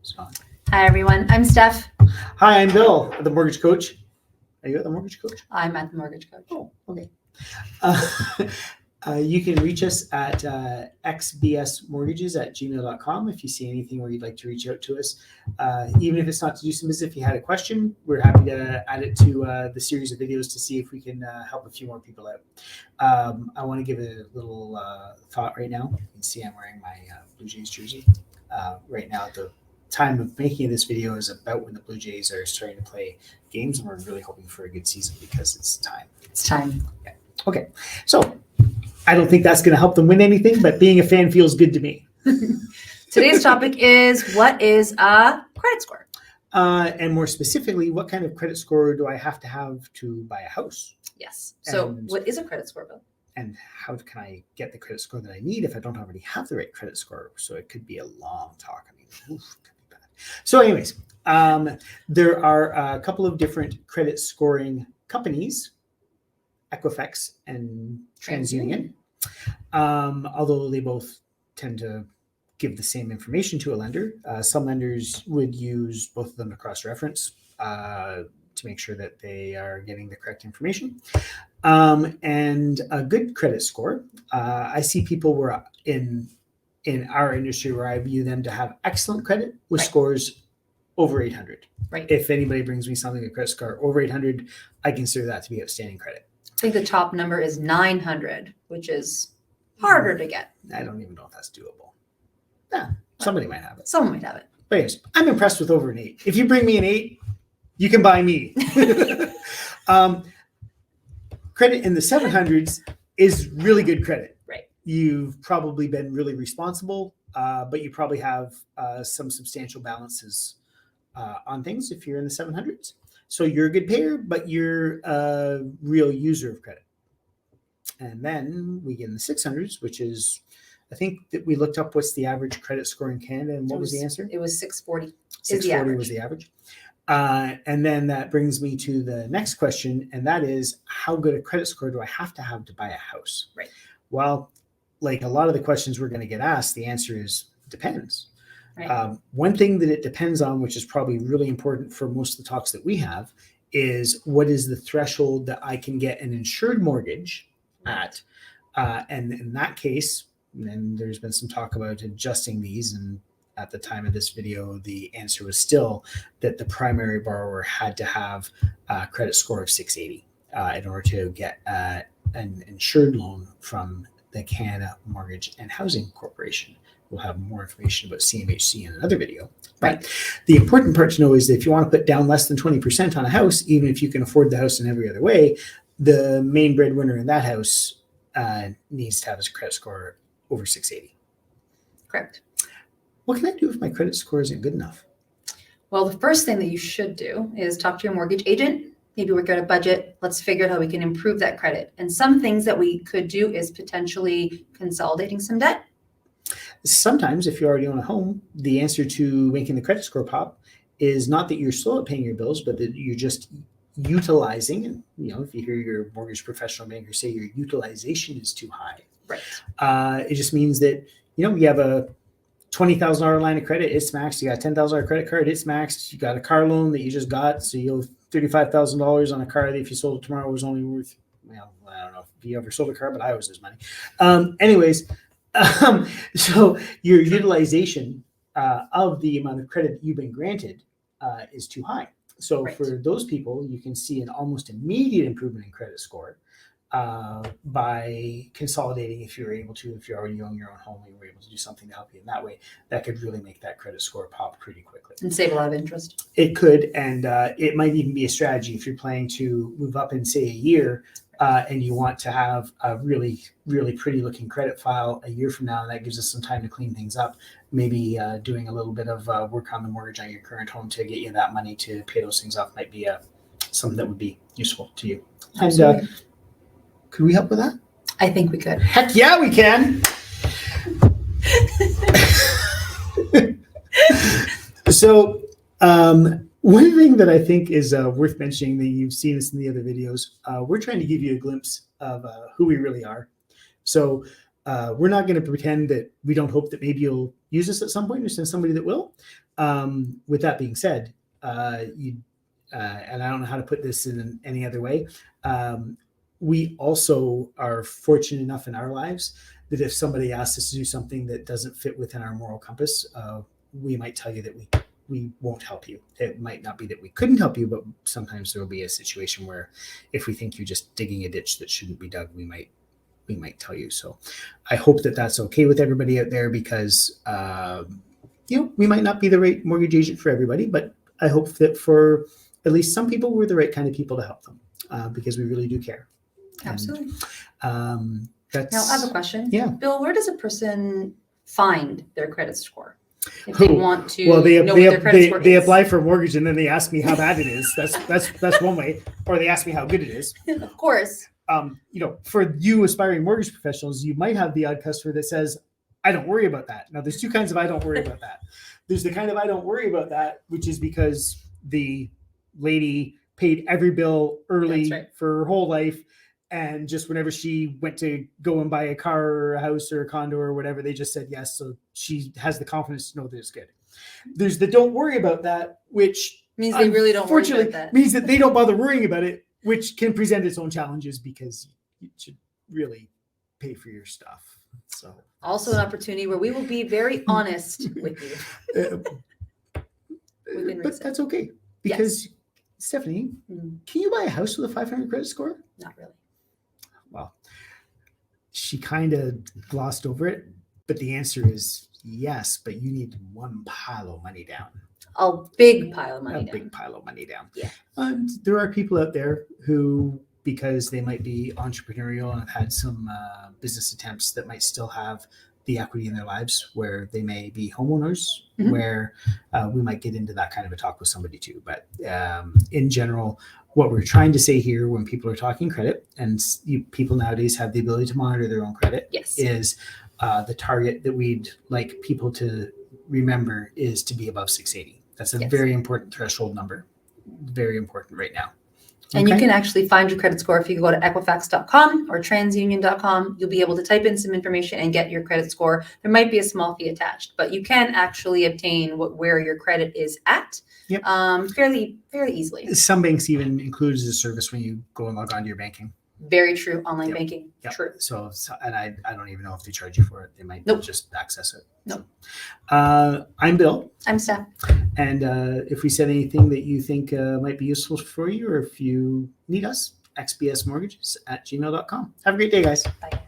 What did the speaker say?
So. Hi, everyone. I'm Steph. Hi, I'm Bill, the mortgage coach. Are you at the mortgage coach? I'm at the mortgage coach. Oh, okay. You can reach us at xbsmortgages@gmail.com if you see anything where you'd like to reach out to us. Even if it's not to do some business, if you had a question, we're happy to add it to the series of videos to see if we can help a few more people out. I want to give a little thought right now. You can see I'm wearing my Blue Jays jersey. Right now, at the time of making this video is about when the Blue Jays are starting to play games, and we're really hoping for a good season because it's time. It's time. Yeah. Okay. So I don't think that's going to help them win anything, but being a fan feels good to me. Today's topic is, what is a credit score? And more specifically, what kind of credit score do I have to buy a house? Yes. So And- what is a credit score, Bill? And how can I get the credit score that I need if I don't already have the right credit score? So it could be a long talk. I mean, oof, could be bad. So anyways, there are a couple of different credit scoring companies, Equifax and TransUnion. Although they both tend to give the same information to a lender. Some lenders would use both of them to cross-reference to make sure that they are getting the correct information. And a good credit score. I see people where in our industry where I view them to have excellent credit with Right. scores over 800. Right. If anybody brings me something, a credit score over 800, I consider that to be outstanding credit. I think the top number is 900, which is harder to get. I don't even know if that's doable. Yeah, somebody might have it. Someone might have it. But anyways, I'm impressed with over an 8. If you bring me an 8, you can buy me. Credit in the 700s is really good credit. Right. You've probably been really responsible, but you probably have some substantial balances on things if you're in the 700s. So you're a good payer, but you're a real user of credit. And then we get in the 600s, which is, I think that we looked up what's the average credit score in Canada, and what was the answer? It was 640. 640 was the average. And then that brings me to the next question, and that is, how good a credit score do I have to buy a house? Right. Well, like a lot of the questions we're going to get asked, the answer is depends. Right. One thing that it depends on, which is probably really important for most of the talks that we have, is what is the threshold that I can get an insured mortgage at? And in that case, and there's been some talk about adjusting these, and at the time of this video, the answer was still that the primary borrower had to have a credit score of 680 in order to get an insured loan from the Canada Mortgage and Housing Corporation. We'll have more information about CMHC in another video. But the important part to know is that if you want to put down less than 20% on a house, even if you can afford the house in every other way, the main breadwinner in that house needs to have his credit score over 680. Correct. What can I do if my credit score isn't good enough? Well, the first thing that you should do is talk to your mortgage agent, maybe work out a budget. Let's figure out how we can improve that credit. And some things that we could do is potentially consolidating some debt. Sometimes, if you already own a home, the answer to making the credit score pop is not that you're slow at paying your bills, but that you're just utilizing. And if you hear your mortgage professional banker say your utilization is too high, right? It just means that you have a $20,000 line of credit, it's maxed. You got a $10,000 credit card, it's maxed. You got a car loan that you just got, so you owe $35,000 on a car that if you sold it tomorrow was only worth, well, I don't know if you ever sold a car, but I always lose money. So your utilization of the amount of credit that you've been granted is too high. So Right. for those people, you can see an almost immediate improvement in credit score by consolidating if you're able to. If you already own your own home and you were able to do something to help you in that way, that could really make that credit score pop pretty quickly. And save a lot of interest. It could, and it might even be a strategy if you're planning to move up in, say, a year, and you want to have a really, really pretty looking credit file a year from now, and that gives us some time to clean things up. Maybe doing a little bit of work on the mortgage on your current home to get you that money to pay those things off might be something that would be useful to you. And could we help with that? I think we could. Heck yeah, we can. So one thing that I think is worth mentioning, that you've seen this in the other videos, we're trying to give you a glimpse of who we really are. So we're not going to pretend that we don't hope that maybe you'll use us at some point or send somebody that will. With that being said, and I don't know how to put this in any other way. We also are fortunate enough in our lives that if somebody asks us to do something that doesn't fit within our moral compass, we might tell you that we won't help you. It might not be that we couldn't help you, but sometimes there will be a situation where if we think you're just digging a ditch that shouldn't be dug, we might tell you. So I hope that that's okay with everybody out there, because we might not be the right mortgage agent for everybody, but I hope that for at least some people, we're the right kind of people to help them, because we really do care. Absolutely. And, Now, I have a question. Yeah. Bill, where does a person find their credit score if they want to well, know what their credit score is? They apply for a mortgage and then they ask me how bad it is. That's one way. Or they ask me how good it is. Of course. For you aspiring mortgage professionals, you might have the odd customer that says, I don't worry about that. Now, there's two kinds of I don't worry about that. There's the kind of I don't worry about that, which is because the lady paid every bill early for her whole life. And just whenever she went to go and buy a car or a house or a condo or whatever, they just said yes. So she has the confidence to know that it's good. There's the don't worry about that, which means they really don't worry about that. Means that they don't bother worrying about it, which can present its own challenges because you should really pay for your stuff. So also an opportunity where we will be very honest with you. But that's okay, because Stephanie, can you buy a house with a 500 credit score? Not really. Well, she kind of glossed over it, but the answer is yes, but you need one pile of money down. A big pile of money down. Big pile of money down. Yeah. There are people out there who, because they might be entrepreneurial and have had some business attempts, that might still have the equity in their lives where they may be homeowners, where we might get into that kind of a talk with somebody too. But in general, what we're trying to say here when people are talking credit, and people nowadays have the ability to monitor their own credit, is the target that we'd like people to remember is to be above 680. That's a very important threshold number. Very important right now. And you can actually find your credit score if you go to Equifax.com or TransUnion.com. You'll be able to type in some information and get your credit score. There might be a small fee attached, but you can actually obtain where your credit is at fairly easily. Some banks even include as a service when you go and log on to your banking. Very true. Online banking. Yep. True. So, and I don't even know if they charge you for it. They might just access it. Nope. I'm Bill. I'm Steph. And if we said anything that you think might be useful for you, or if you need us, xbsmortgages@gmail.com. Have a great day, guys. Bye.